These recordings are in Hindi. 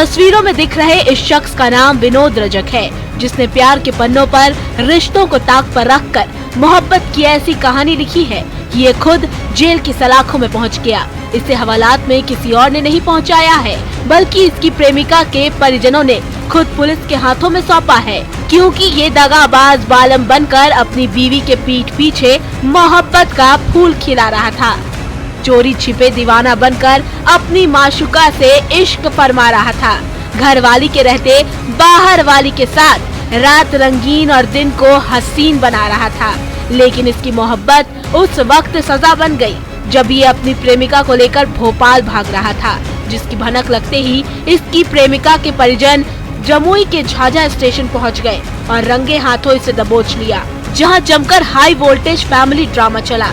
तस्वीरों में दिख रहे इस शख्स का नाम विनोद रजक है, जिसने प्यार के पन्नों पर रिश्तों को ताक पर रखकर मोहब्बत की ऐसी कहानी लिखी है कि ये खुद जेल की सलाखों में पहुंच गया। इसे हवालात में किसी और ने नहीं पहुंचाया है, बल्कि इसकी प्रेमिका के परिजनों ने खुद पुलिस के हाथों में सौंपा है, क्योंकि ये दगाबाज बालम बनकर अपनी बीवी के पीठ पीछे मोहब्बत का फूल खिला रहा था। चोरी छिपे दीवाना बनकर अपनी माशुका से इश्क फरमा रहा था। घर वाली के रहते बाहर वाली के साथ रात रंगीन और दिन को हसीन बना रहा था। लेकिन इसकी मोहब्बत उस वक्त सजा बन गई जब ये अपनी प्रेमिका को लेकर भोपाल भाग रहा था, जिसकी भनक लगते ही इसकी प्रेमिका के परिजन जमुई के झाझा स्टेशन पहुंच गए और रंगे हाथों इसे दबोच लिया, जहां जमकर हाई वोल्टेज फैमिली ड्रामा चला।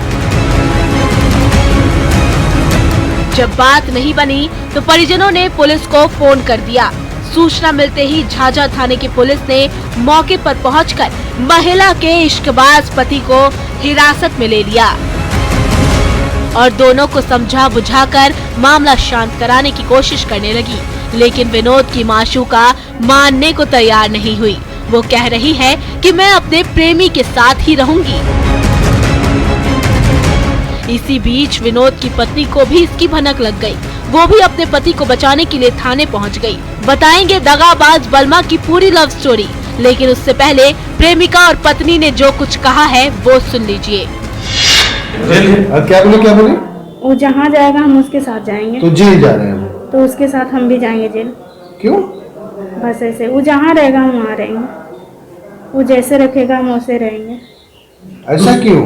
जब बात नहीं बनी तो परिजनों ने पुलिस को फोन कर दिया। सूचना मिलते ही झाझा थाने की पुलिस ने मौके पर पहुंचकर महिला के इश्कबाज पति को हिरासत में ले लिया और दोनों को समझा बुझाकर मामला शांत कराने की कोशिश करने लगी। लेकिन विनोद की माशूका मानने को तैयार नहीं हुई। वो कह रही है कि मैं अपने प्रेमी के साथ ही रहूंगी। इसी बीच विनोद की पत्नी को भी इसकी भनक लग गई। वो भी अपने पति को बचाने के लिए थाने पहुंच गई। बताएंगे दगाबाज बलमा की पूरी लव स्टोरी, लेकिन उससे पहले प्रेमिका और पत्नी ने जो कुछ कहा है वो सुन लीजिए। क्या बोले? वो जहाँ जाएगा हम उसके साथ जाएंगे। तो जेल जा रहे हैं? तो उसके साथ हम भी जाएंगे जेल। क्यों? बस ऐसे, वो जहाँ रहेगा हम वहाँ रहेंगे, वो जैसे रखेगा हम वैसे रहेंगे। ऐसा क्यों?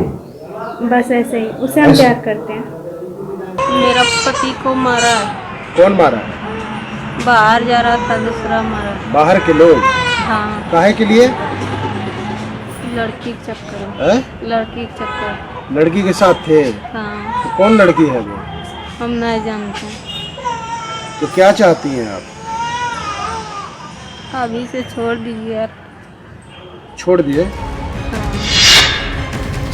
बस ऐसे ही, उसे हम प्यार करते हैं। मेरा पति को मारा। कौन मारा? बाहर जा रहा था, दूसरा मारा। बाहर के लोग? हाँ। काहे के लिए? लड़की के चक्कर। है? लड़की के चक्कर। लड़की के साथ थे? हाँ। तो कौन लड़की है वो? हम नहीं जानते। तो क्या चाहती हैं आप? अभी से छोड़ दीजिए आप। छोड़ दिए?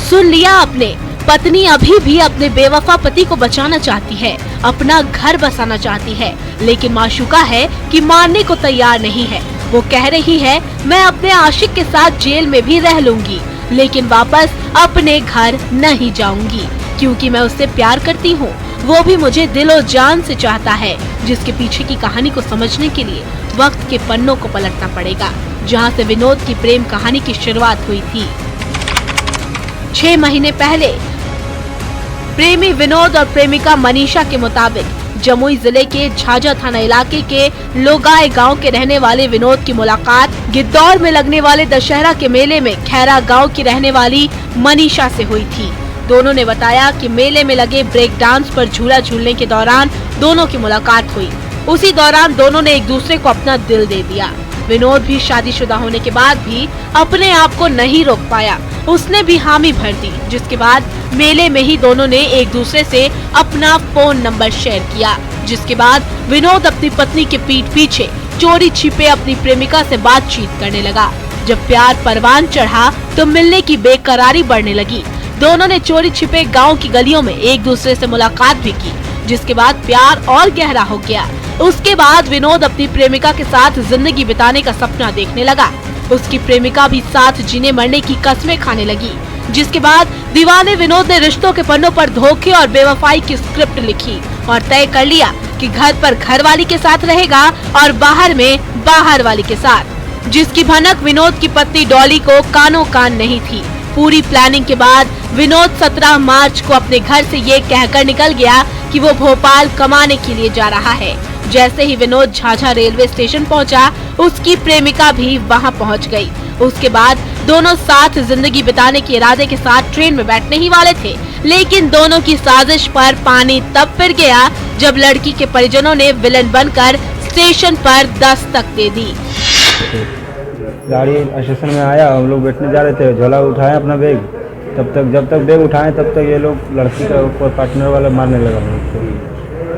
सुन लिया आपने, पत्नी अभी भी अपने बेवफा पति को बचाना चाहती है, अपना घर बसाना चाहती है, लेकिन माशूका है कि मानने को तैयार नहीं है। वो कह रही है मैं अपने आशिक के साथ जेल में भी रह लूंगी, लेकिन वापस अपने घर नहीं जाऊंगी, क्योंकि मैं उससे प्यार करती हूँ। वो भी मुझे दिलो जान से चाहता है, जिसके पीछे की कहानी को समझने के लिए वक्त के पन्नों को पलटना पड़ेगा, जहाँ से विनोद की प्रेम कहानी की शुरुआत हुई थी। 6 महीने पहले प्रेमी विनोद और प्रेमिका मनीषा के मुताबिक जमुई जिले के झाझा थाना इलाके के लोगाई गांव के रहने वाले विनोद की मुलाकात गिद्धौर में लगने वाले दशहरा के मेले में खैरा गांव की रहने वाली मनीषा से हुई थी। दोनों ने बताया कि मेले में लगे ब्रेक डांस पर झूला झूलने के दौरान दोनों की मुलाकात हुई। उसी दौरान दोनों ने एक दूसरे को अपना दिल दे दिया। विनोद भी शादीशुदा होने के बाद भी अपने आप को नहीं रोक पाया, उसने भी हामी भर दी, जिसके बाद मेले में ही दोनों ने एक दूसरे से अपना फोन नंबर शेयर किया, जिसके बाद विनोद अपनी पत्नी के पीठ पीछे चोरी छिपे अपनी प्रेमिका से बातचीत करने लगा। जब प्यार परवान चढ़ा तो मिलने की बेकरारी बढ़ने लगी। दोनों ने चोरी छिपे गांव की गलियों में एक दूसरे से मुलाकात भी की, जिसके बाद प्यार और गहरा हो गया। उसके बाद विनोद अपनी प्रेमिका के साथ जिंदगी बिताने का सपना देखने लगा। उसकी प्रेमिका भी साथ जीने मरने की कस्में खाने लगी, जिसके बाद दीवाने विनोद ने रिश्तों के पन्नों पर धोखे और बेवफाई की स्क्रिप्ट लिखी और तय कर लिया कि घर पर घरवाली के साथ रहेगा और बाहर में बाहर वाली के साथ, जिसकी भनक विनोद की पत्नी डॉली को कानों कान नहीं थी। पूरी प्लानिंग के बाद विनोद 17 मार्च को अपने घर से ये कहकर निकल गया कि वो भोपाल कमाने के लिए जा रहा है। जैसे ही विनोद झाझा रेलवे स्टेशन पहुंचा, उसकी प्रेमिका भी वहां पहुंच गई। उसके बाद दोनों साथ जिंदगी बिताने के इरादे के साथ ट्रेन में बैठने ही वाले थे, लेकिन दोनों की साजिश पर पानी तब फिर गया जब लड़की के परिजनों ने विलन बनकर स्टेशन पर दस्तक दे दी। गाड़ी स्टेशन में आया, हम लोग बैठने जा रहे थे, झोला उठाए अपना बैग, जब तक बैग उठाए तब तक ये लोग लड़की का ऊपर पार्टनर वाला मारने लगा।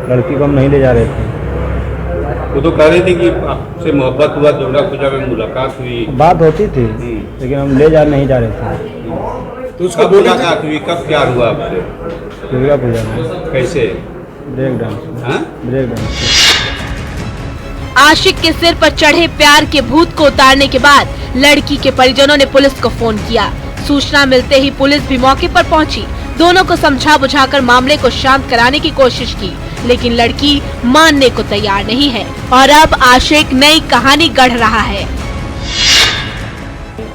लड़की को हम नहीं ले जा रहे थे। वो तो कह रही थी कि आपसे मोहब्बत हुआ, दुर्गा पूजा में मुलाकात हुई, बात होती थी, लेकिन हम नहीं जा रहे थे। तो उसका मुलाकात हुई कब, क्या हुआ आपसे? दुर्गा पूजा में। कैसे? Break dance. हाँ? Break dance. आशिक के सिर पर चढ़े प्यार के भूत को उतारने के बाद लड़की के परिजनों ने पुलिस को फोन किया। सूचना मिलते ही पुलिस भी मौके पर पहुंची। दोनों को समझा बुझाकर मामले को शांत कराने की कोशिश की, लेकिन लड़की मानने को तैयार नहीं है और अब आशिक नई कहानी गढ़ रहा है।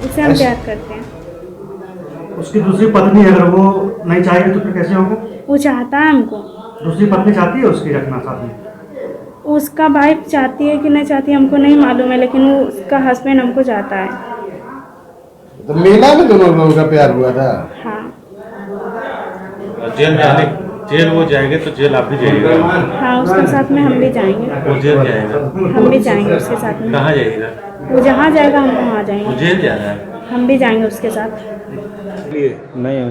उसे हम प्यार करते हैं। उसकी दूसरी पत्नी है, अगर वो नहीं चाहेगी तो फिर कैसे होगा? वो चाहता है हमको। दूसरी पत्नी चाहती है उसकी रखना साथ में? उसका वाइफ चाहती है कि नहीं चाहती हमको नहीं मालूम है, लेकिन वो उसका हस्बैंड हमको चाहता है। तो मेला में दोनों लोगों का प्यार हुआ था। हाँ जेल वो जाएंगे तो जेल आप भी जाइएगा? हाँ, उसके साथ में हम भी जाएंगे। वो जेल जाएगा? हम भी जाएंगे उसके साथ में। कहाँ जाइएगा? वो जहाँ जाएगा हम वहाँ जाएंगे। जेल जा रहा है? हम भी जाएंगे उसके साथ। नहीं,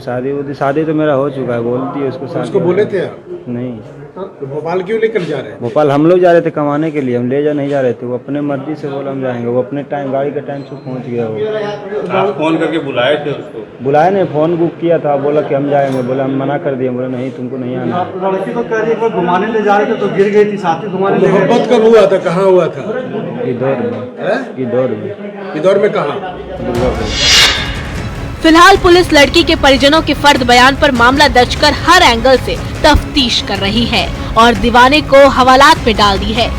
शादी तो मेरा हो चुका है। बोलती है उसको बोले थे आप? नहीं। तो भोपाल क्यों लेकर जा रहे हैं? भोपाल हम लोग जा रहे थे कमाने के लिए, हम ले जा नहीं जा रहे थे। वो अपने मर्जी से बोला हम जाएंगे। वो अपने टाइम, गाड़ी के टाइम से पहुंच गया। वो आप फोन करके बुलाए थे उसको? बुलाए नहीं, फोन बुक किया था। बोला कि हम जाएंगे। बोला हम मना कर दिए। बोला नहीं, तुमको नहीं आना। लड़की तो कह रही है घुमाने ले जा रहे थे तो गिर गई थी, साथ ही घुमाने ले गए। मोहब्बत कब हुआ था? कहाँ हुआ था? इंदौर में। कहाँ? फिलहाल पुलिस लड़की के परिजनों के फर्द बयान पर मामला दर्ज कर हर एंगल से तफ्तीश कर रही है और दीवाने को हवालात में डाल दी है,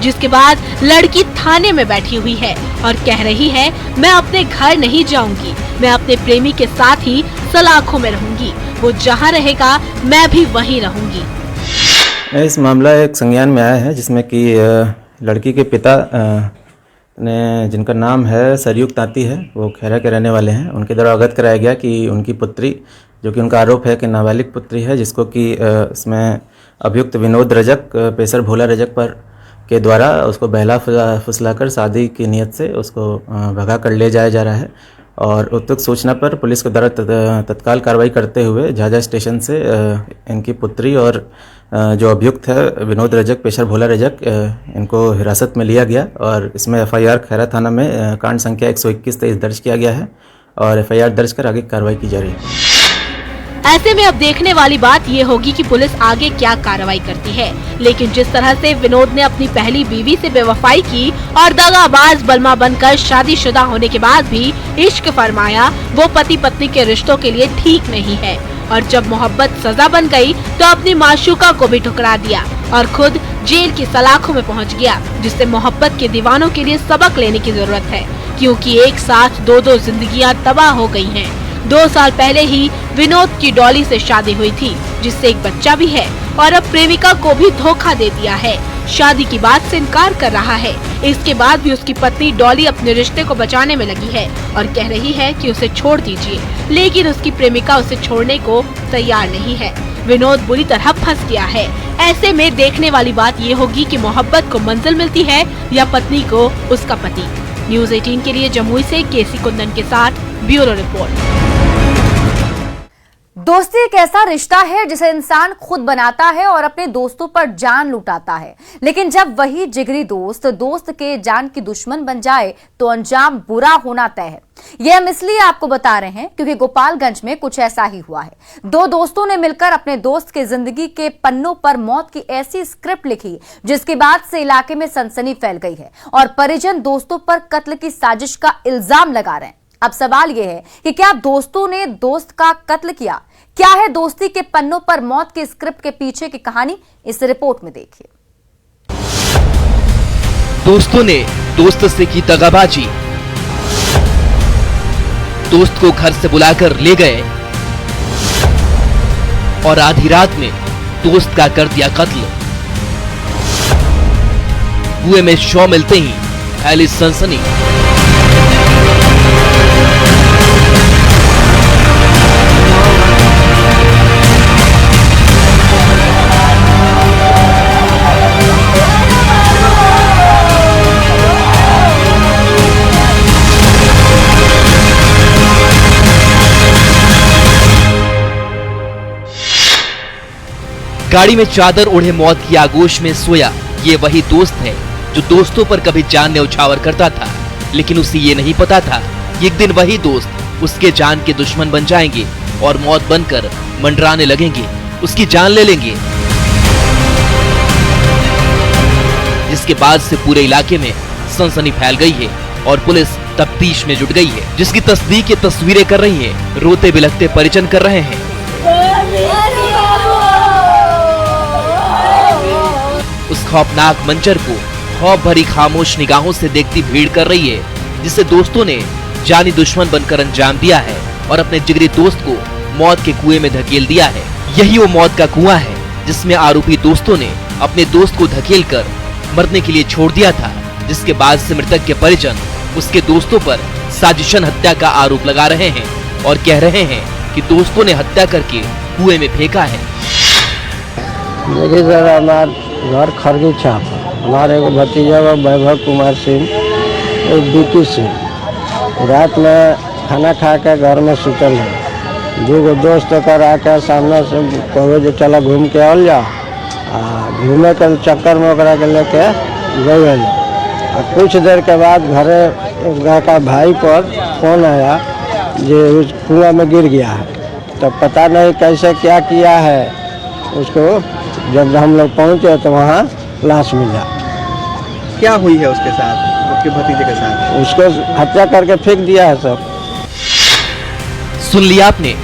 जिसके बाद लड़की थाने में बैठी हुई है और कह रही है, मैं अपने घर नहीं जाऊंगी, मैं अपने प्रेमी के साथ ही सलाखों में रहूंगी। वो जहां रहेगा मैं भी वहीं रहूंगी। इस मामला एक संज्ञान में आया है जिसमें कि लड़की के पिता ने, जिनका नाम है सरयुग तांती है, वो खैरा के रहने वाले हैं, उनके द्वारा अवगत कराया गया कि उनकी पुत्री, जो कि उनका आरोप है कि नाबालिग पुत्री है, जिसको कि इसमें अभियुक्त विनोद रजक, पेशर भोला रजक पर के द्वारा उसको बहला फुसलाकर शादी की नीयत से उसको भगा कर ले जाया जा रहा है। और उपयुक्त सूचना पर पुलिस के द्वारा तत्काल कार्रवाई करते हुए झाझा स्टेशन से इनकी पुत्री और जो अभियुक्त है विनोद रजक, पेशर भोला रजक, इनको हिरासत में लिया गया और इसमें एफआईआर खैरा थाना में कांड संख्या 121-23 दर्ज किया गया है और एफआईआर दर्ज कर आगे कार्रवाई की जा रही है। ऐसे में अब देखने वाली बात ये होगी कि पुलिस आगे क्या कार्रवाई करती है। लेकिन जिस तरह से विनोद ने अपनी पहली बीवी से बेवफाई की और दगाबाज बलमा बनकर शादीशुदा होने के बाद भी इश्क फरमाया, वो पति पत्नी के रिश्तों के लिए ठीक नहीं है। और जब मोहब्बत सजा बन गई तो अपनी माशूका को भी ठुकरा दिया और खुद जेल की सलाखों में पहुंच गया, जिससे मोहब्बत के दीवानों के लिए सबक लेने की जरूरत है, क्योंकि एक साथ दो जिंदगियां तबाह हो गई हैं। 2 साल पहले ही विनोद की डॉली से शादी हुई थी, जिससे एक बच्चा भी है और अब प्रेमिका को भी धोखा दे दिया है। शादी की बात से इनकार कर रहा है। इसके बाद भी उसकी पत्नी डॉली अपने रिश्ते को बचाने में लगी है और कह रही है कि उसे छोड़ दीजिए, लेकिन उसकी प्रेमिका उसे छोड़ने को तैयार नहीं है। विनोद बुरी तरह फंस गया है। ऐसे में देखने वाली बात ये होगी कि मोहब्बत को मंजिल मिलती है या पत्नी को उसका पति। न्यूज़ 18 के लिए जमुई से केसी कुंदन के साथ ब्यूरो रिपोर्ट। दोस्ती एक ऐसा रिश्ता है जिसे इंसान खुद बनाता है और अपने दोस्तों पर जान लुटाता है, लेकिन जब वही जिगरी दोस्त के जान की दुश्मन बन जाए तो अंजाम बुरा होना तय है। यह हम इसलिए आपको बता रहे हैं क्योंकि गोपालगंज में कुछ ऐसा ही हुआ है। 2 दोस्तों ने मिलकर अपने दोस्त के जिंदगी के पन्नों पर मौत की ऐसी स्क्रिप्ट लिखी जिसके बाद से इलाके में सनसनी फैल गई है और परिजन दोस्तों पर कत्ल की साजिश का इल्जाम लगा रहे हैं। अब सवाल यह है कि क्या दोस्तों ने दोस्त का कत्ल किया? क्या है दोस्ती के पन्नों पर मौत के स्क्रिप्ट के पीछे की कहानी? इस रिपोर्ट में देखिए। दोस्तों ने दोस्त से की दगाबाजी, दोस्त को घर से बुलाकर ले गए और आधी रात में दोस्त का कर दिया कत्ल। कुएं में शव मिलते ही फैली सनसनी। गाड़ी में चादर ओढ़े मौत की आगोश में सोया ये वही दोस्त है जो दोस्तों पर कभी जान न्यौछावर करता था, लेकिन उसे ये नहीं पता था कि एक दिन वही दोस्त उसके जान के दुश्मन बन जाएंगे और मौत बनकर मंडराने लगेंगे, उसकी जान ले लेंगे। जिसके बाद से पूरे इलाके में सनसनी फैल गई है और पुलिस तफ्तीश में जुट गई है, जिसकी तस्दीक ये तस्वीरें कर रही है, रोते बिलखते परिजन कर रहे हैं। उस खौफनाक मंजर को खौफ भरी खामोश निगाहों से देखती भीड़ कर रही है, जिसे दोस्तों ने जानी दुश्मन बनकर अंजाम दिया है और अपने जिगरी दोस्त को मौत के कुएं में धकेल दिया है। यही वो मौत का कुआं है जिसमें आरोपी दोस्तों ने अपने दोस्त को धकेलकर मरने के लिए छोड़ दिया था, जिसके बाद से मृतक के परिजन उसके दोस्तों पर साजिशन हत्या का आरोप लगा रहे हैं और कह रहे हैं कि दोस्तों ने हत्या करके कुएं में फेंका है। देखिए सर, हमारे घर खरगी छाप, हमारे एगो भतीजा वैभव कुमार सिंह और विकी सिंह रात में खाना खा के घर में सुतल है। दो दोस्त कर आके सामने से कहो जो चला घूम के आल जा, घूमे के चक्कर में ओकरा के लेके गए। कुछ देर के बाद घरे का भाई पर फोन आया जो उस कुआं में गिर गया है, तो पता नहीं कैसे क्या किया है उसको। जब हम लोग पहुंचे तो वहाँ लाश मिला। क्या हुई है उसके साथ, उसके भतीजे के साथ? उसको हत्या करके फेंक दिया है सर। सुन लिया आपने,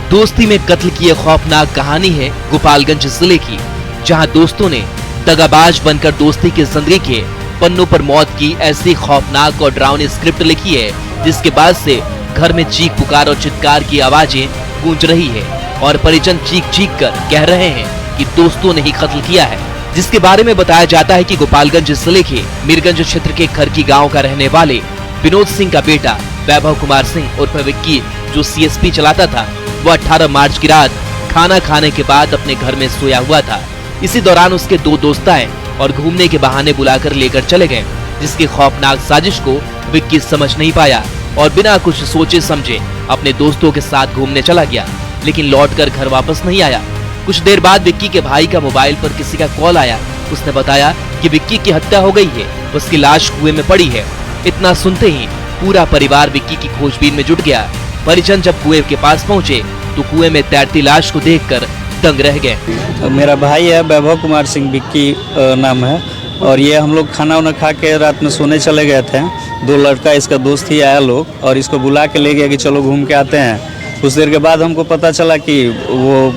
दोस्ती में कत्ल की यह खौफनाक कहानी है गोपालगंज जिले की, जहां दोस्तों ने दगाबाज बनकर दोस्ती की जिंदगी के पन्नों पर मौत की ऐसी खौफनाक और डरावनी स्क्रिप्ट लिखी है, जिसके बाद से घर में चीख पुकार और चित्कार की आवाजें गूंज रही है और परिजन चीख चीख कर कह रहे हैं कि दोस्तों ने ही कत्ल किया है। जिसके बारे में बताया जाता है कि गोपालगंज जिले के मीरगंज क्षेत्र के खरकी गांव का रहने वाले विनोद सिंह का बेटा वैभव कुमार सिंह उर्फ विक्की, जो CSP चलाता था, वो 18 मार्च की रात खाना खाने के बाद अपने घर में सोया हुआ था। इसी दौरान उसके दो दोस्त आए और घूमने के बहाने बुलाकर लेकर चले गए, जिसकी खौफनाक साजिश को विक्की समझ नहीं पाया और बिना कुछ सोचे समझे अपने दोस्तों के साथ घूमने चला गया, लेकिन लौटकर घर वापस नहीं आया। कुछ देर बाद विक्की के भाई का मोबाइल पर किसी का कॉल आया। उसने बताया कि विक्की की हत्या हो गई है, उसकी लाश कुएं में पड़ी है। इतना सुनते ही पूरा परिवार विक्की की खोजबीन में जुट गया। परिजन जब कुएं के पास पहुंचे तो कुएं में तैरती लाश को देखकर दंग रह गए। मेरा भाई है वैभव कुमार सिंह, विक्की नाम है, और ये हम लोग खाना वाना खा के रात में सोने चले गए थे। दो लड़का इसका दोस्त ही आया लोग और इसको बुला के ले गया कि चलो घूम के आते हैं। कुछ देर के बाद हमको पता चला कि वो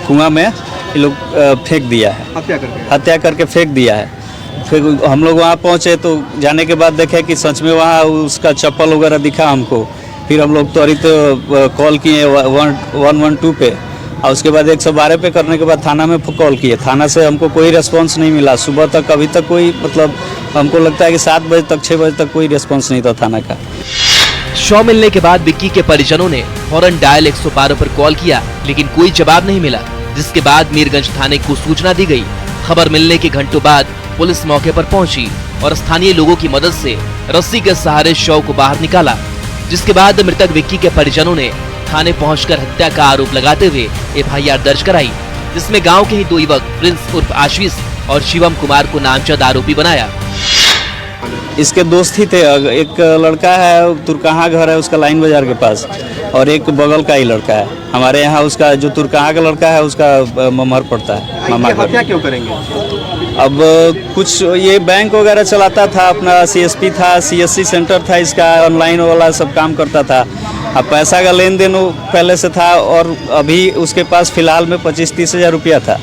कुआं में ये लोग फेंक दिया है, हत्या करके फेंक दिया है। फिर हम लोग वहाँ पहुँचे तो जाने के बाद देखे कि सच में वहाँ उसका चप्पल वगैरह दिखा हमको। फिर हम लोग त्वरित कॉल किए 112 पे और उसके बाद 112 पे करने के बाद थाना में कॉल किए। थाना से हमको कोई रिस्पांस नहीं मिला। सुबह तक अभी तक कोई, मतलब हमको लगता है कि 7 बजे तक 6 बजे तक कोई रिस्पांस नहीं था थाना का। शव मिलने के बाद विक्की के परिजनों ने फौरन डायल 112 पर कॉल किया, लेकिन कोई जवाब नहीं मिला, जिसके बाद मीरगंज थाने को सूचना दी गई। खबर मिलने के घंटों बाद पुलिस मौके पर पहुंची और स्थानीय लोगों की मदद से रस्सी के सहारे शव को बाहर निकाला, जिसके बाद मृतक विक्की के परिजनों ने थाने पहुंचकर हत्या का आरोप लगाते हुए FIR दर्ज कराई, जिसमें गांव के ही 2 युवक प्रिंस उर्फ आशीष और शिवम कुमार को नामजद आरोपी बनाया। इसके दोस्त ही थे। एक लड़का है, तुरकहा घर है उसका लाइन बाजार के पास, और एक बगल का ही लड़का है हमारे यहाँ। उसका जो तुरकहा का लड़का है उसका ममहर पड़ता है मामा का। क्या क्यों करेंगे? अब कुछ ये बैंक वगैरह चलाता था, अपना CSP था, CSC सेंटर था इसका, ऑनलाइन वाला सब काम करता था। अब पैसा का लेन देन पहले से था और अभी उसके पास फिलहाल में 25-30 हज़ार रुपया था।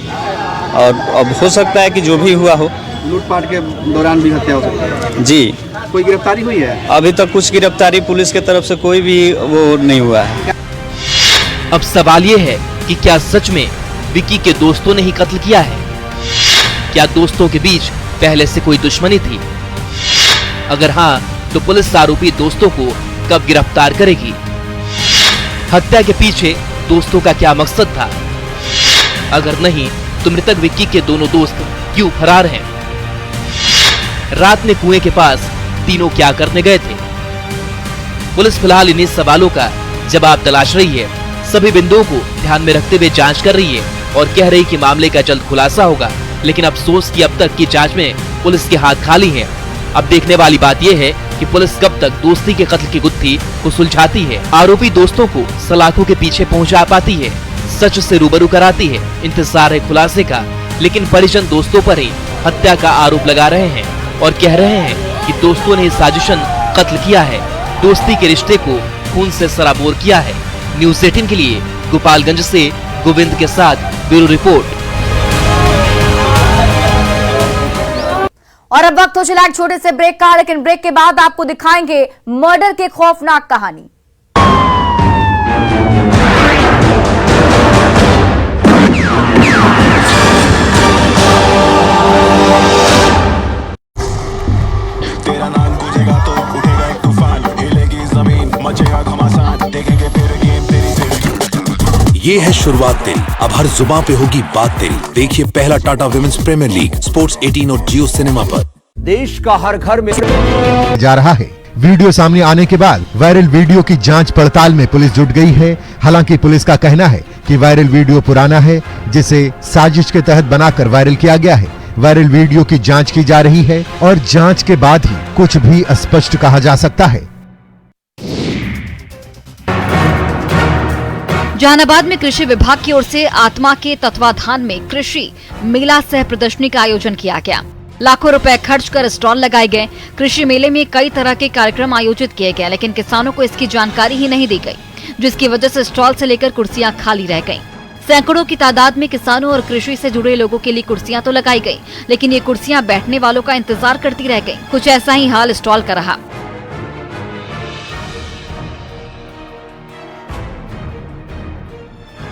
और अब हो सकता है कि जो भी हुआ हो, लूटपाट के दौरान भी हत्या हो सकती है। जी, कोई गिरफ्तारी हुई है? अभी तक कुछ गिरफ्तारी पुलिस की तरफ से कोई भी वो नहीं हुआ है। अब सवाल ये है कि क्या सच में विक्की के दोस्तों ने ही कत्ल किया है? क्या दोस्तों के बीच पहले से कोई दुश्मनी थी? अगर हाँ, तो पुलिस आरोपी दोस्तों को कब गिरफ्तार करेगी? हत्या के पीछे दोस्तों का क्या मकसद था? अगर नहीं, तो मृतक विक्की के दोनों दोस्त क्यों फरार हैं? रात में कुएं के पास तीनों क्या करने गए थे? पुलिस फिलहाल इन्हीं सवालों का जवाब तलाश रही है। सभी बिंदुओं को ध्यान में रखते हुए जांच कर रही है और कह रही कि मामले का जल्द खुलासा होगा। लेकिन अफसोस कि अब तक की जांच में पुलिस के हाथ खाली हैं। अब देखने वाली बात यह है कि पुलिस कब तक दोस्ती के कत्ल की गुत्थी को सुलझाती है, आरोपी दोस्तों को सलाखों के पीछे पहुंचा पाती है, सच से रूबरू कराती है। इंतजार है खुलासे का, लेकिन परिजन दोस्तों पर ही हत्या का आरोप लगा रहे हैं। और कह रहे हैं कि दोस्तों ने साजिशन कत्ल किया है, दोस्ती के रिश्ते को खून से सराबोर किया है। न्यूज़ 18 के लिए गोपालगंज से गोविंद के साथ ब्यूरो रिपोर्ट। और अब वक्त हो चला एक छोटे से ब्रेक का, लेकिन ब्रेक के बाद आपको दिखाएंगे मर्डर के खौफनाक कहानी। तेरा नाम गूंजेगा तो उठेगा एक तूफान, हिलेगी जमीन, मचेगा घमासान, देखेंगे फिर गेम तेरी। ये है शुरुआत तेरी, अब हर जुबान पे होगी बात तेरी। देखिए पहला Tata women's premier league sports 18 और जियो सिनेमा पर। देश का हर घर में जा रहा है। वीडियो सामने आने के बाद वायरल वीडियो की जांच पड़ताल में पुलिस जुट गई है। हालांकि पुलिस का कहना है कि वायरल वीडियो पुराना है, जिसे साजिश के तहत बनाकर वायरल किया गया है। वायरल वीडियो की जांच की जा रही है और जांच के बाद ही कुछ भी स्पष्ट कहा जा सकता है। जहानाबाद में कृषि विभाग की ओर से आत्मा के तत्वाधान में कृषि मेला सह प्रदर्शनी का आयोजन किया गया। लाखों रुपए खर्च कर स्टॉल लगाए गए। कृषि मेले में कई तरह के कार्यक्रम आयोजित किए गए, लेकिन किसानों को इसकी जानकारी ही नहीं दी गई, जिसकी वजह से स्टॉल से लेकर कुर्सियां खाली रह गईं। सैकड़ों की तादाद में किसानों और कृषि से जुड़े लोगों के लिए कुर्सियां तो लगाई गई, लेकिन ये कुर्सियां बैठने वालों का इंतजार करती रह गईं। कुछ ऐसा ही हाल स्टॉल का रहा।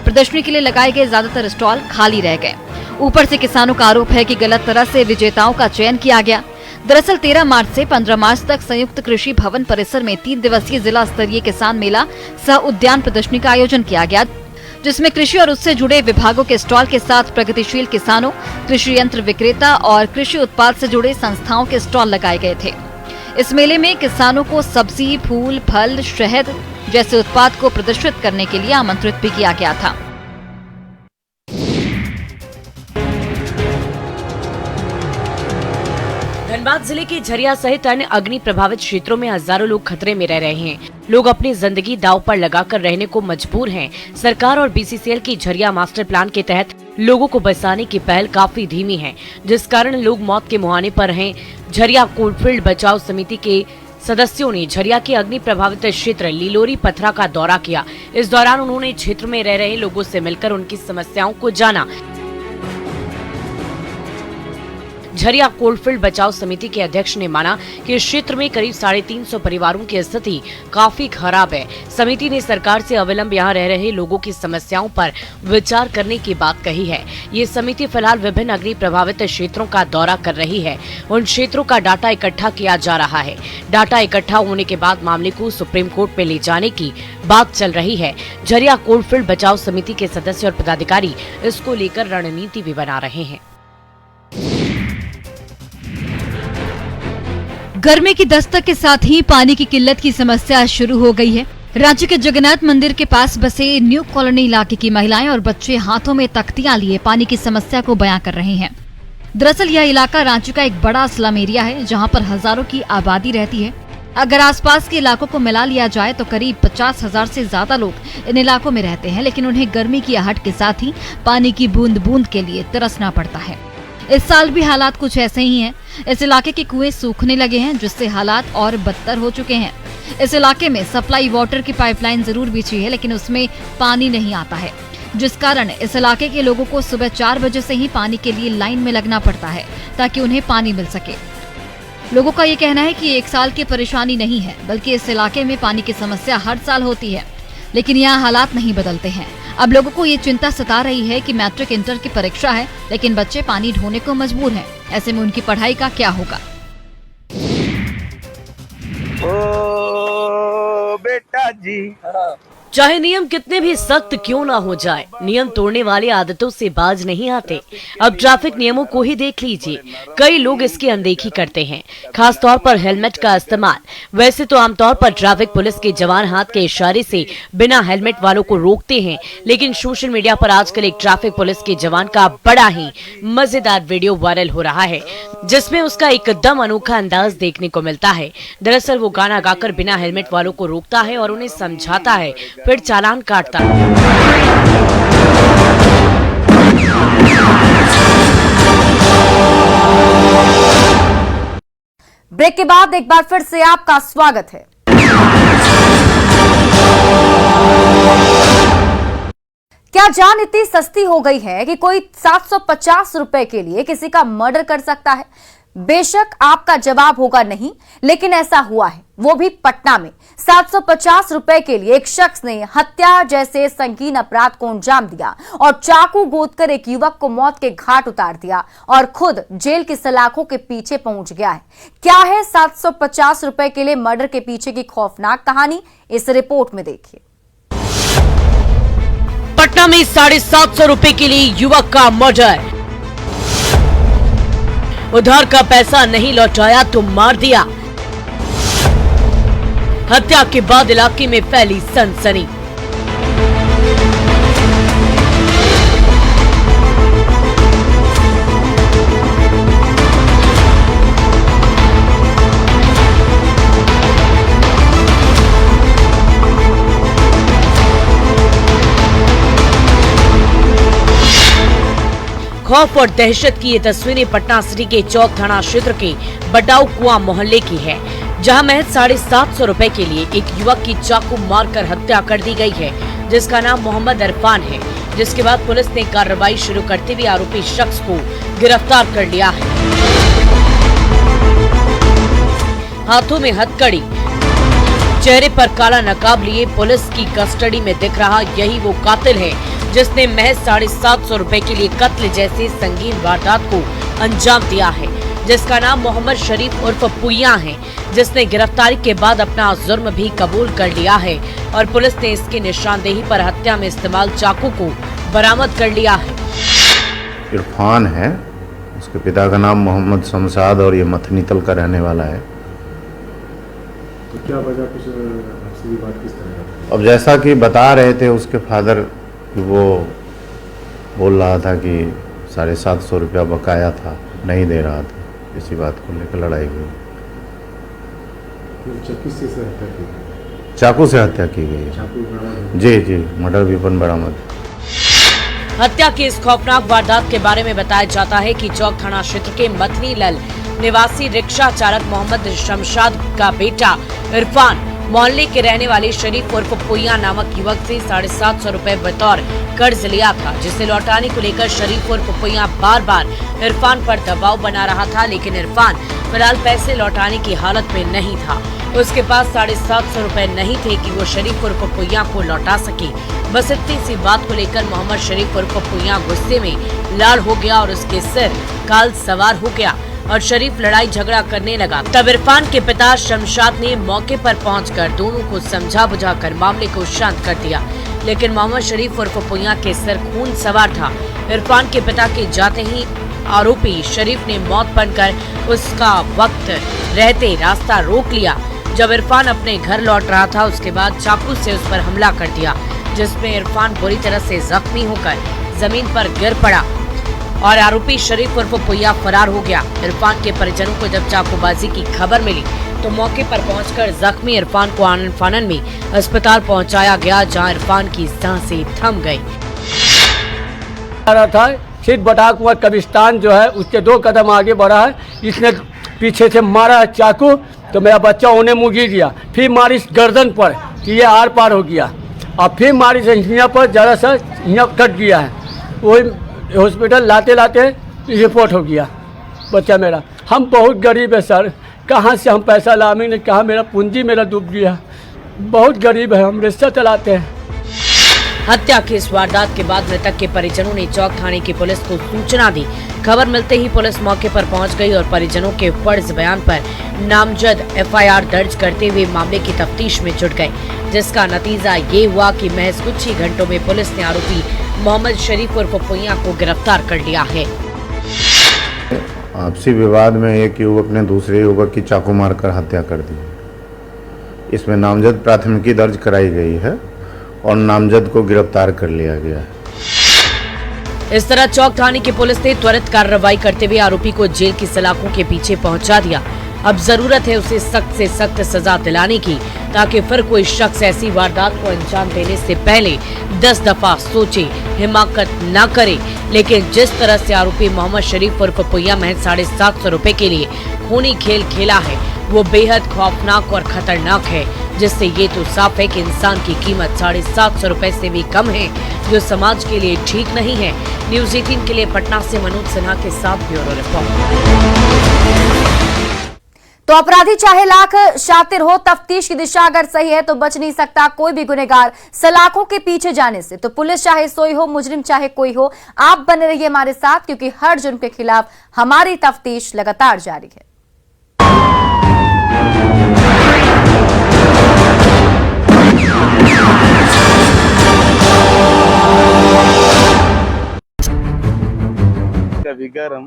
प्रदर्शनी के लिए लगाए गए ज्यादातर स्टॉल खाली रह गए। ऊपर से किसानों का आरोप है कि गलत तरह से विजेताओं का चयन किया गया। दरअसल 13 मार्च से 15 मार्च तक संयुक्त कृषि भवन परिसर में 3 दिवसीय जिला स्तरीय किसान मेला सह उद्यान प्रदर्शनी का आयोजन किया गया, जिसमें कृषि और उससे जुड़े विभागों के स्टॉल के साथ प्रगतिशील किसानों, कृषि यंत्र विक्रेता और कृषि उत्पाद से जुड़े संस्थाओं के स्टॉल लगाए गए थे। इस मेले में किसानों को सब्जी, फूल, फल, शहद जैसे उत्पाद को प्रदर्शित करने के लिए आमंत्रित भी किया गया था। धनबाद जिले के झरिया सहित अन्य अग्नि प्रभावित क्षेत्रों में हजारों लोग खतरे में रह रहे हैं। लोग अपनी जिंदगी दांव पर लगाकर रहने को मजबूर हैं। सरकार और बीसीसीएल की झरिया मास्टर प्लान के तहत लोगों को बचाने की पहल काफी धीमी है, जिस कारण लोग मौत के मुहाने पर हैं। झरिया कोलफील्ड बचाव समिति के सदस्यों ने झरिया के अग्नि प्रभावित क्षेत्र लीलोरी पथरा का दौरा किया। इस दौरान उन्होंने क्षेत्र में रह रहे लोगों से मिलकर उनकी समस्याओं को जाना। झरिया कोलफील्ड बचाव समिति के अध्यक्ष ने माना कि इस क्षेत्र में करीब 350 परिवारों की स्थिति काफी खराब है। समिति ने सरकार से अविलंब यहां रह रहे लोगों की समस्याओं पर विचार करने की बात कही है। ये समिति फिलहाल विभिन्न अग्नि प्रभावित क्षेत्रों का दौरा कर रही है। उन क्षेत्रों का डाटा इकट्ठा किया जा रहा है। डाटा इकट्ठा होने के बाद मामले को सुप्रीम कोर्ट में ले जाने की बात चल रही है। झरिया कोलफील्ड बचाव समिति के सदस्य और पदाधिकारी इसको लेकर रणनीति भी बना रहे हैं। गर्मी की दस्तक के साथ ही पानी की किल्लत की समस्या शुरू हो गई है। रांची के जगन्नाथ मंदिर के पास बसे न्यू कॉलोनी इलाके की महिलाएं और बच्चे हाथों में तख्तियां लिए पानी की समस्या को बयां कर रहे हैं। दरअसल यह इलाका रांची का एक बड़ा स्लम एरिया है, जहां पर हजारों की आबादी रहती है। अगर आसपास के इलाकों को मिला लिया जाए तो करीब 50,000 से ज्यादा लोग इन इलाकों में रहते हैं, लेकिन उन्हें गर्मी की आहट के साथ ही पानी की बूंद बूंद के लिए तरसना पड़ता है। इस साल भी हालात कुछ ऐसे ही हैं। इस इलाके के कुएं सूखने लगे हैं, जिससे हालात और बदतर हो चुके हैं। इस इलाके में सप्लाई वाटर की पाइपलाइन जरूर बिछी है, लेकिन उसमें पानी नहीं आता है, जिस कारण इस इलाके के लोगों को सुबह 4 बजे से ही पानी के लिए लाइन में लगना पड़ता है ताकि उन्हें पानी मिल सके। लोगों का ये कहना है कि 1 साल की परेशानी नहीं है, बल्कि इस इलाके में पानी की समस्या हर साल होती है, लेकिन यहाँ हालात नहीं बदलते हैं। अब लोगों को ये चिंता सता रही है कि मैट्रिक इंटर की परीक्षा है, लेकिन बच्चे पानी ढोने को मजबूर हैं। ऐसे में उनकी पढ़ाई का क्या होगा? ओ बेटा जी, चाहे नियम कितने भी सख्त क्यों ना हो जाए, नियम तोड़ने वाले आदतों से बाज नहीं आते। अब ट्रैफिक नियमों को ही देख लीजिए, कई लोग इसकी अनदेखी करते हैं, खास तौर पर हेलमेट का इस्तेमाल। वैसे तो आमतौर पर ट्रैफिक पुलिस के जवान हाथ के इशारे से बिना हेलमेट वालों को रोकते हैं, लेकिन सोशल मीडिया पर आजकल एक ट्रैफिक पुलिस के जवान का बड़ा ही मजेदार वीडियो वायरल हो रहा है, जिसमें उसका एकदम अनोखा अंदाज देखने को मिलता है। दरअसल वो गाना गाकर बिना हेलमेट वालों को रोकता है और उन्हें समझाता है, फिर चालान काटता है। ब्रेक के बाद एक बार फिर से आपका स्वागत है। क्या जान इतनी सस्ती हो गई है कि कोई 750 रुपए के लिए किसी का मर्डर कर सकता है? बेशक आपका जवाब होगा नहीं, लेकिन ऐसा हुआ है, वो भी पटना में। 750 रुपए के लिए एक शख्स ने हत्या जैसे संगीन अपराध को अंजाम दिया और चाकू गोदकर एक युवक को मौत के घाट उतार दिया और खुद जेल की सलाखों के पीछे पहुंच गया है। क्या है 750 रुपए के लिए मर्डर के पीछे की खौफनाक कहानी? इस रिपोर्ट में देखिए। पटना में 750 रुपए के लिए युवक का मर्डर। उधार का पैसा नहीं लौटाया तो मार दिया। हत्या के बाद इलाके में फैली सनसनी। खौफ और दहशत की ये तस्वीरें पटना सिटी के चौक थाना क्षेत्र के बटाऊ कुआं मोहल्ले की है, जहां महज 750 रुपए के लिए एक युवक की चाकू मारकर हत्या कर दी गई है, जिसका नाम मोहम्मद इरफान है। जिसके बाद पुलिस ने कार्रवाई शुरू करते हुए आरोपी शख्स को गिरफ्तार कर लिया है। हाथों में हथकड़ी, चेहरे पर काला नकाब लिए पुलिस की कस्टडी में दिख रहा यही वो कातिल है जिसने महज 750 रुपए के लिए कत्ल जैसे संगीन वारदात को अंजाम दिया है, जिसका नाम मोहम्मद शरीफ उर्फ पुइया है, जिसने गिरफ्तारी के बाद अपना जुर्म भी कबूल कर लिया है और पुलिस ने इसकी निशानदेही पर हत्या में इस्तेमाल चाकू को बरामद कर लिया है। इरफान है, उसके पिता का नाम मोहम्मद शमशाद और ये मथनीतल का रहने वाला है। तो क्या वजह, कुछ आपसे बात किस तरह? अब जैसा कि बता रहे थे उसके फादर, वो बोल रहा था कि 750 रुपया बकाया था, नहीं दे रहा था, इसी बात को लेकर लड़ाई हुई। चाकू से हत्या की गई है। जी जी, मर्डर वेपन बरामद। हत्या की इस खौफनाक वारदात के बारे में बताया जाता है कि चौक थाना क्षेत्र के मथनीलाल निवासी रिक्शा चालक मोहम्मद शमशाद का बेटा इरफान मोहल्ले के रहने वाले शरीफ उर्फ पुइया नामक युवक से 750 रुपए बतौर कर्ज लिया था, जिसे लौटाने को लेकर शरीफ उर्फ पुइया बार बार इरफान पर दबाव बना रहा था, लेकिन इरफान फिलहाल पैसे लौटाने की हालत में नहीं था। उसके पास 750 रुपए नहीं थे कि वो शरीफ उर्फ पुइया को लौटा सके। बस इतनी सी बात को लेकर मोहम्मद शरीफ उर्फ पुइया गुस्से में लाल हो गया और उसके सिर काल सवार हो गया और शरीफ लड़ाई झगड़ा करने लगा। तब इरफान के पिता शमशाद ने मौके पर पहुंचकर दोनों को समझा बुझाकर मामले को शांत कर दिया, लेकिन मोहम्मद शरीफ उर्फ पुइया के सिर खून सवार था। इरफान के पिता के जाते ही आरोपी शरीफ ने मौत बनकर उसका वक्त रहते रास्ता रोक लिया। जब इरफान अपने घर लौट रहा था, उसके बाद चाकू से उस पर हमला कर दिया, जिसमें इरफान बुरी तरह से जख्मी होकर जमीन पर गिर पड़ा और आरोपी शरीफ उर्फ पुइया फरार हो गया। इरफान के परिजनों को जब चाकूबाजी की खबर मिली तो मौके पर पहुंचकर जख्मी इरफान को आनन फानन में अस्पताल पहुंचाया गया, जहां इरफान की सांसें थम गई। था सिर्फ बटाकुआ कब्रिस्तान जो है उसके 2 कदम आगे बढ़ा है, इसने पीछे से मारा चाकू तो मेरा बच्चा उन्हें मुँह गिर गया, फिर मारी गर्दन पर कि ये आर पार हो गया और फिर मारी हिया पर जरा सा हिया कट गया है। वही हॉस्पिटल लाते लाते रिपोर्ट हो गया बच्चा मेरा। हम बहुत गरीब है सर, कहाँ से हम पैसा लाएंगे, कहाँ मेरा पूंजी मेरा डूब गया, बहुत गरीब है, हम रिक्शा चलाते हैं। हत्या की इस वारदात के बाद मृतक के परिजनों ने चौक थाने की पुलिस को सूचना दी। खबर मिलते ही पुलिस मौके पर पहुंच गई और परिजनों के फर्ज बयान पर नामजद एफआईआर दर्ज करते हुए मामले की तफ्तीश में जुट गए, जिसका नतीजा ये हुआ कि महज कुछ ही घंटों में पुलिस ने आरोपी मोहम्मद शरीफ उर्फ पुइया को गिरफ्तार कर लिया है। आपसी विवाद में एक युवक ने दूसरे युवक की चाकू मारकर हत्या कर दी। इसमें नामजद प्राथमिकी दर्ज कराई गई है और नामजद को गिरफ्तार कर लिया गया है। इस तरह चौक थाने की पुलिस ने त्वरित कार्रवाई करते हुए आरोपी को जेल की सलाखों के पीछे पहुंचा दिया। अब जरूरत है उसे सख्त से सख्त सजा दिलाने की, ताकि फिर कोई शख्स ऐसी वारदात को अंजाम देने से पहले 10 दफा सोचे, हिमाकत न करे। लेकिन जिस तरह से आरोपी मोहम्मद शरीफ उर्फ पुइया महज 750 रुपए के लिए खूनी खेल खेला है, वो बेहद खौफनाक और खतरनाक है, जिससे ये तो साफ है कि इंसान की कीमत 750 रुपए से भी कम है, जो समाज के लिए ठीक नहीं है। न्यूज़ 18 के लिए पटना से मनोज सिन्हा के साथ ब्यूरो रिपोर्ट। तो अपराधी चाहे लाख शातिर हो, तफ्तीश की दिशा अगर सही है तो बच नहीं सकता कोई भी गुनहगार सलाखों के पीछे जाने से। तो पुलिस चाहे सोई हो, मुजरिम चाहे कोई हो, आप बने रहिए हमारे साथ, क्योंकि हर जुर्म के खिलाफ हमारी तफ्तीश लगातार जारी है। कभी गरम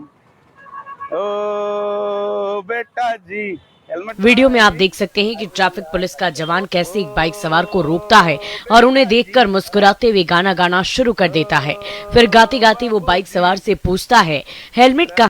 ओ बेटा जी। वीडियो में आप देख सकते हैं कि ट्रैफिक पुलिस का जवान कैसे एक बाइक सवार को रोकता है और उन्हें देखकर मुस्कुराते हुए गाना गाना शुरू कर देता है। फिर गाते गाते वो बाइक सवार से पूछता है, हेलमेट कहाँ